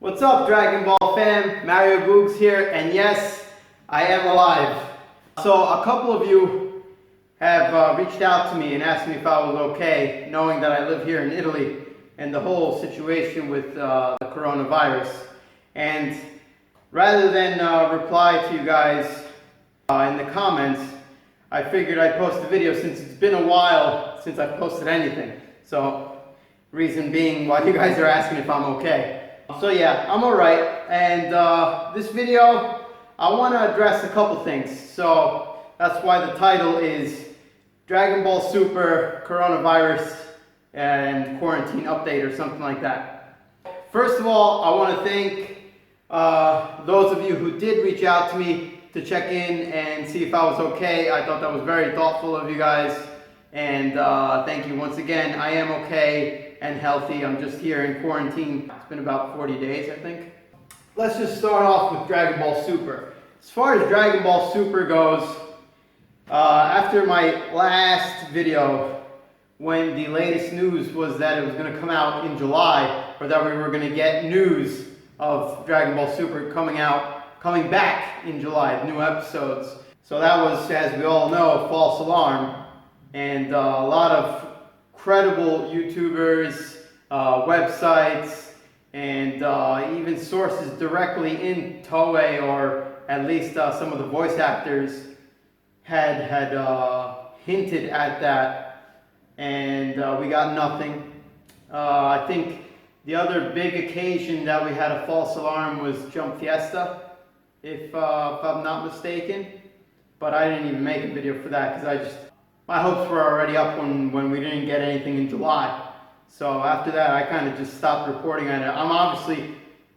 What's up, Dragon Ball fam? Mario Googs here, and yes, I am alive. So a couple of you have reached out to me and asked me if I was okay, knowing that I live here in Italy and the whole situation with the coronavirus. And rather than reply to you guys in the comments, I figured I'd post a video since it's been a while since I've posted anything. So, reason being why you guys are asking if I'm okay. So yeah, I'm alright, and this video, I want to address a couple things. So that's why the title is Dragon Ball Super Coronavirus and Quarantine Update or something like that. First of all, I want to thank those of you who did reach out to me to check in and see if I was okay. I thought that was very thoughtful of you guys, and thank you once again. I am okay and healthy. I'm just here in quarantine. It's been about 40 days, I think. Let's just start off with Dragon Ball Super. As far as Dragon Ball Super goes, after my last video, when the latest news was that it was going to come out in July, or that we were going to get news of Dragon Ball Super coming back in July, new episodes. So that was, as we all know, false alarm, and a lot of credible YouTubers, websites, and even sources directly in Toei, or at least some of the voice actors had hinted at that, and we got nothing. I think the other big occasion that we had a false alarm was Jump Fiesta, if I'm not mistaken, but I didn't even make a video for that because my hopes were already up when we didn't get anything in July. So after that, I kind of just stopped reporting on it. I'm obviously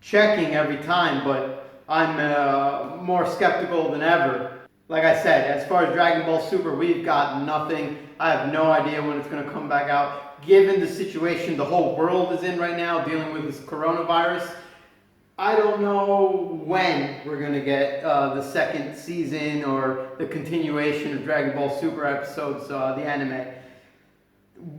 checking every time, but I'm more skeptical than ever. Like I said, as far as Dragon Ball Super, we've got nothing. I have no idea when it's going to come back out. Given the situation the whole world is in right now, dealing with this coronavirus, I don't know when we're going to get the second season or the continuation of Dragon Ball Super episodes, the anime.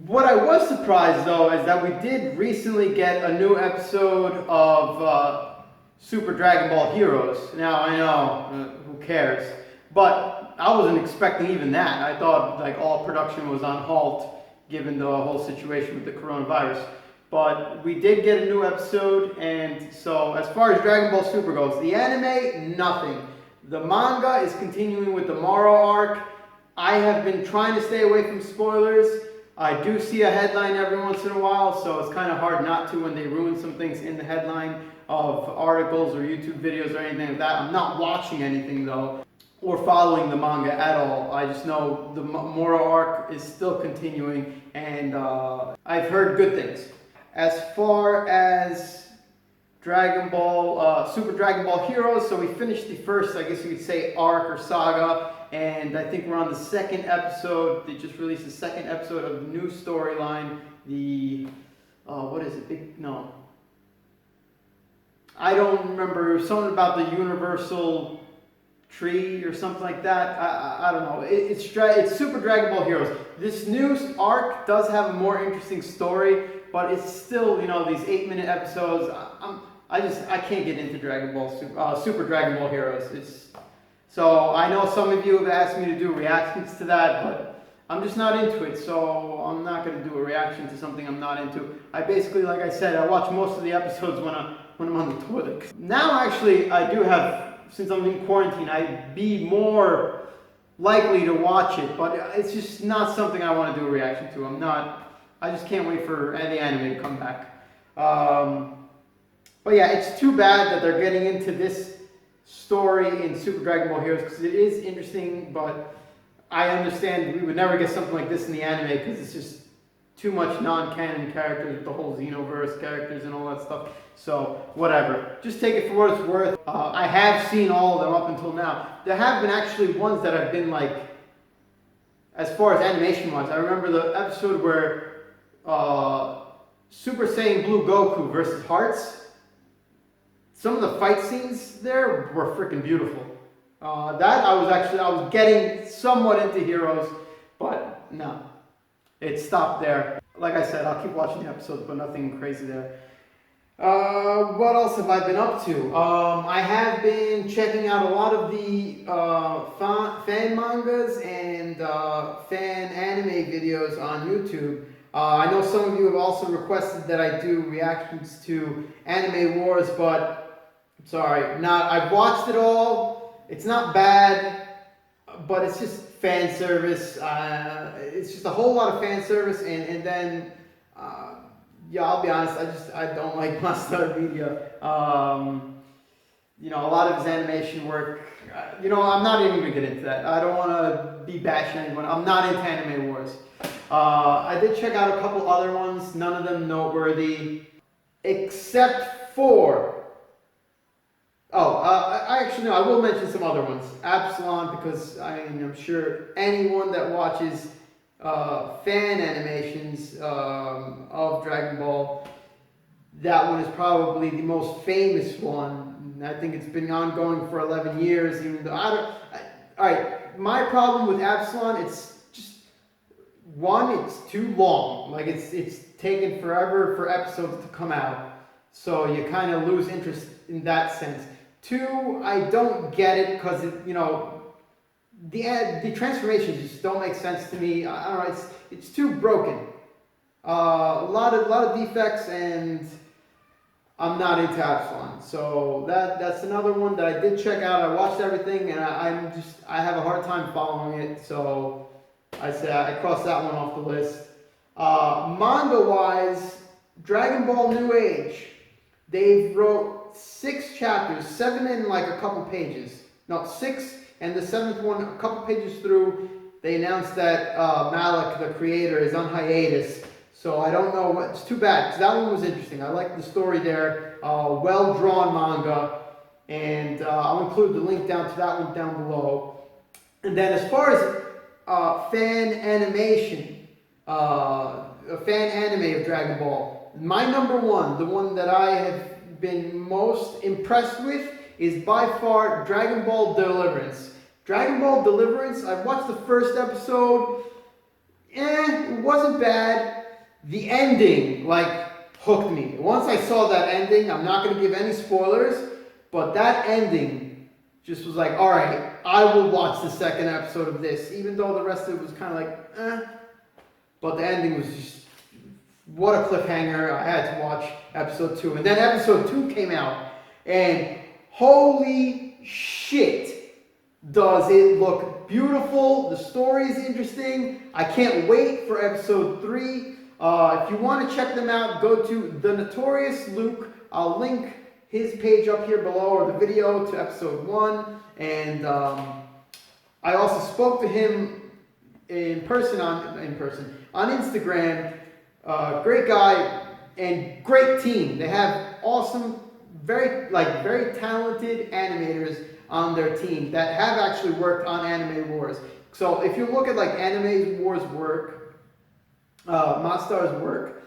What I was surprised though is that we did recently get a new episode of Super Dragon Ball Heroes. Now I know, who cares? But I wasn't expecting even that. I thought like all production was on halt given the whole situation with the coronavirus. But we did get a new episode, and so as far as Dragon Ball Super goes, the anime, nothing. The manga is continuing with the Moro arc. I have been trying to stay away from spoilers. I do see a headline every once in a while, so it's kind of hard not to when they ruin some things in the headline of articles or YouTube videos or anything like that. I'm not watching anything though, or following the manga at all. I just know the Moro arc is still continuing, and I've heard good things. As far as Dragon Ball, Super Dragon Ball Heroes, so we finished the first, I guess you could say, arc or saga, and I think we're on the second episode. They just released the second episode of the new storyline, the, what is it, no. I don't remember, something about the Universal Tree or something like that. I don't know. It's Super Dragon Ball Heroes. This new arc does have a more interesting story, but it's still, you know, these 8-minute episodes. I can't get into Dragon Ball Super Dragon Ball Heroes. So I know some of you have asked me to do reactions to that, but I'm just not into it. So I'm not going to do a reaction to something I'm not into. I basically, like I said, I watch most of the episodes when I'm on the toilet. Now, actually, I do have, since I'm in quarantine, I'd be more likely to watch it, but it's just not something I want to do a reaction to. I just can't wait for the anime to come back. But yeah, it's too bad that they're getting into this story in Super Dragon Ball Heroes, because it is interesting, but I understand we would never get something like this in the anime because it's just too much non-canon characters with the whole Xenoverse characters and all that stuff. So, whatever. Just take it for what it's worth. I have seen all of them up until now. There have been actually ones that have been like, as far as animation wise, I remember the episode where Super Saiyan Blue Goku versus Hearts. Some of the fight scenes there were freaking beautiful. I was getting somewhat into Heroes, but no, it stopped there. Like I said, I'll keep watching the episodes, but nothing crazy there. What else have I been up to? I have been checking out a lot of the fan mangas and fan anime videos on YouTube. I know some of you have also requested that I do reactions to Anime Wars, but I'm sorry, I've watched it all. It's not bad, but it's just fan service. It's just a whole lot of fan service, and then yeah, I'll be honest, I don't like Master Media. You know, a lot of his animation work. You know, I'm not even gonna get into that. I don't want to be bashing anyone. I'm not into Anime Wars. I did check out a couple other ones, none of them noteworthy, except for, I actually know, I will mention some other ones. Absalon, because I'm sure anyone that watches fan animations of Dragon Ball, that one is probably the most famous one. I think it's been ongoing for 11 years, even though alright, my problem with Absalon, it's one, it's too long. Like it's taken forever for episodes to come out, so you kind of lose interest in that sense. Two, I don't get it because you know the transformations just don't make sense to me. I don't know. It's too broken. A lot of defects, and I'm not into Absalon. So that's another one that I did check out. I watched everything, and I have a hard time following it. So I say I crossed that one off the list. Manga-wise, Dragon Ball New Age. They wrote 6 chapters, 7 in like a couple pages. No, 6, and the 7th one, a couple pages through, they announced that Malik, the creator, is on hiatus. So I don't know what. It's too bad, because that one was interesting. I liked the story there. Well-drawn manga. And I'll include the link down to that one down below. And then as far as fan animation, a fan anime of Dragon Ball. My number one, the one that I have been most impressed with, is by far Dragon Ball Deliverance. Dragon Ball Deliverance, I watched the first episode, it wasn't bad. The ending, hooked me. Once I saw that ending, I'm not going to give any spoilers, but that ending just was like, alright, I will watch the second episode of this, even though the rest of it was kind of but the ending was just, what a cliffhanger. I had to watch episode 2. And then episode 2 came out, and holy shit, does it look beautiful. The story is interesting. I can't wait for episode 3. If you want to check them out, go to The Notorious Luke. I'll link his page up here below, or the video to episode 1. And I also spoke to him in person on Instagram. Great guy and great team. They have awesome, very talented animators on their team that have actually worked on Anime Wars. So if you look at Anime Wars work, Mastar's work,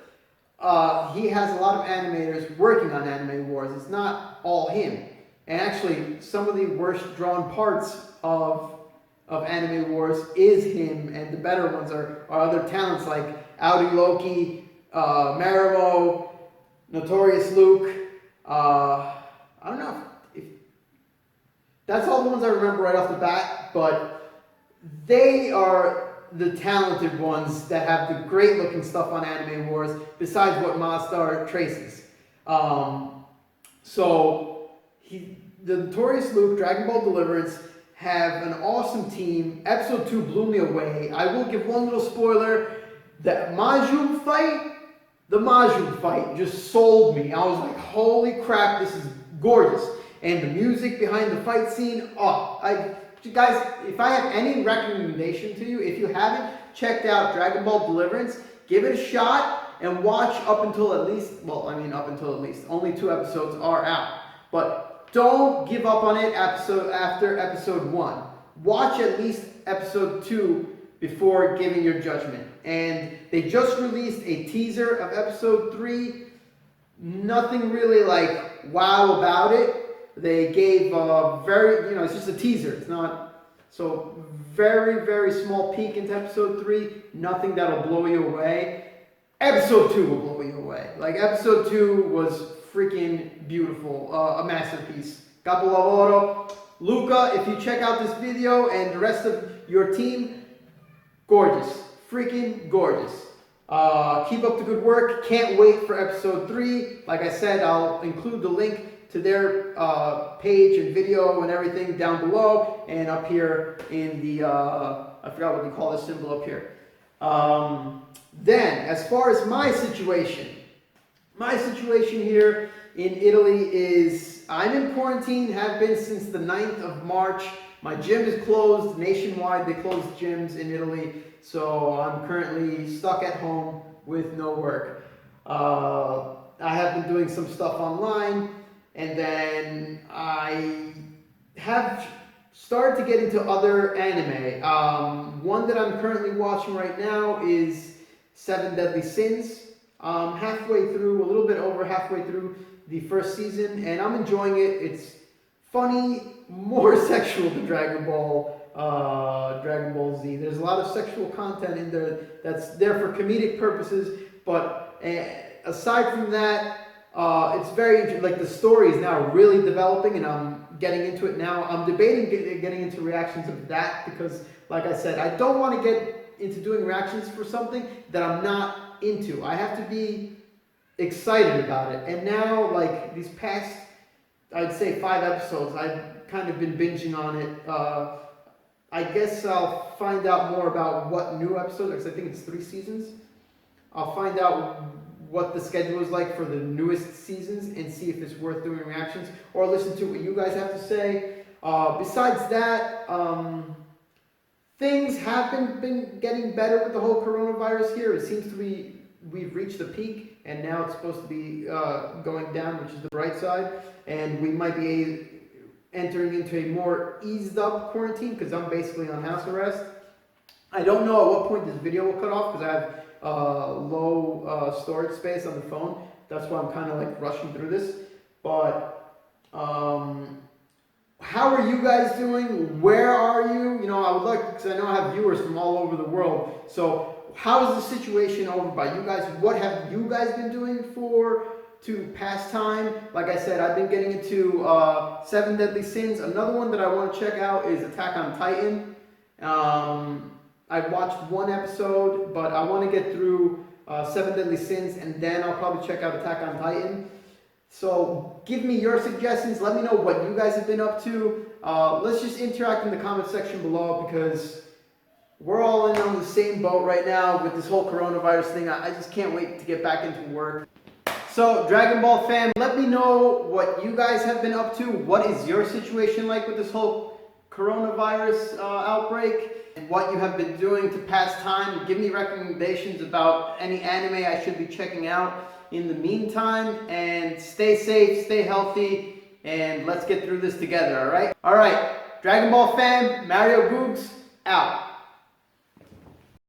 he has a lot of animators working on Anime Wars. It's not all him. And actually, some of the worst drawn parts of Anime Wars is him, and the better ones are other talents like Audi Loki, Marimo, Notorious Luke. I don't know if that's all the ones I remember right off the bat, but they are the talented ones that have the great looking stuff on Anime Wars, besides what Mastar traces. The Notorious Luke, Dragon Ball Deliverance, have an awesome team. Episode 2 blew me away. I will give one little spoiler. The Majum fight just sold me. I was like, holy crap, this is gorgeous. And the music behind the fight scene, guys, if I have any recommendation to you, if you haven't checked out Dragon Ball Deliverance, give it a shot and watch up until at least, only 2 episodes are out. But don't give up on it after episode 1. Watch at least episode 2 before giving your judgment. And they just released a teaser of episode 3. Nothing really wow about it. They gave it's just a teaser. It's not, so very, very small peek into episode 3. Nothing that'll blow you away. Episode 2 will blow you away. Episode 2 was freaking beautiful, a masterpiece. Capolavoro. Luca, if you check out this video and the rest of your team, gorgeous, freaking gorgeous. Keep up the good work. Can't wait for episode 3. Like I said, I'll include the link to their page and video and everything down below and up here in the, I forgot what they call this symbol up here. Then, as far as my situation here in Italy is, I'm in quarantine, have been since the 9th of March. My gym is closed nationwide. They closed gyms in Italy. So I'm currently stuck at home with no work. I have been doing some stuff online, and then I have started to get into other anime. One that I'm currently watching right now is 7 Deadly Sins. Halfway through, a little bit over halfway through the first season, and I'm enjoying it. It's funny, more sexual than Dragon Ball Z. There's a lot of sexual content in there that's there for comedic purposes, but aside from that, it's very interesting. Like, the story is now really developing, and I'm getting into it now. I'm debating getting into reactions of that because, like I said, I don't want to get into doing reactions for something that I'm not into. I have to be excited about it. And now, like, these past, I'd say 5 episodes, I've kind of been binging on it. I guess I'll find out more about what new episodes, because I think it's 3 seasons. I'll find out what the schedule is like for the newest seasons and see if it's worth doing reactions or listen to what you guys have to say. Besides that, things have been getting better with the whole coronavirus here. It seems to be we've reached the peak, and now it's supposed to be going down, which is the bright side, and we might be entering into a more eased up quarantine because I'm basically on house arrest. I don't know at what point this video will cut off because I have low storage space on the phone. That's why I'm kind of like rushing through this. But how are you guys doing? Where are you? You know, I would like, because I know I have viewers from all over the world. So how is the situation over by you guys? What have you guys been doing to pass time? Like I said, I've been getting into 7 Deadly Sins. Another one that I want to check out is Attack on Titan. I watched 1 episode, but I want to get through 7 Deadly Sins, and then I'll probably check out Attack on Titan. So give me your suggestions. Let me know what you guys have been up to. Let's just interact in the comment section below, because we're all in on the same boat right now with this whole coronavirus thing. I just can't wait to get back into work. So, Dragon Ball fam, let me know what you guys have been up to. What is your situation like with this whole coronavirus outbreak? And what you have been doing to pass time. Give me recommendations about any anime I should be checking out in the meantime. And stay safe, stay healthy, and let's get through this together, alright? Alright, Dragon Ball fam, Mario Googs, out.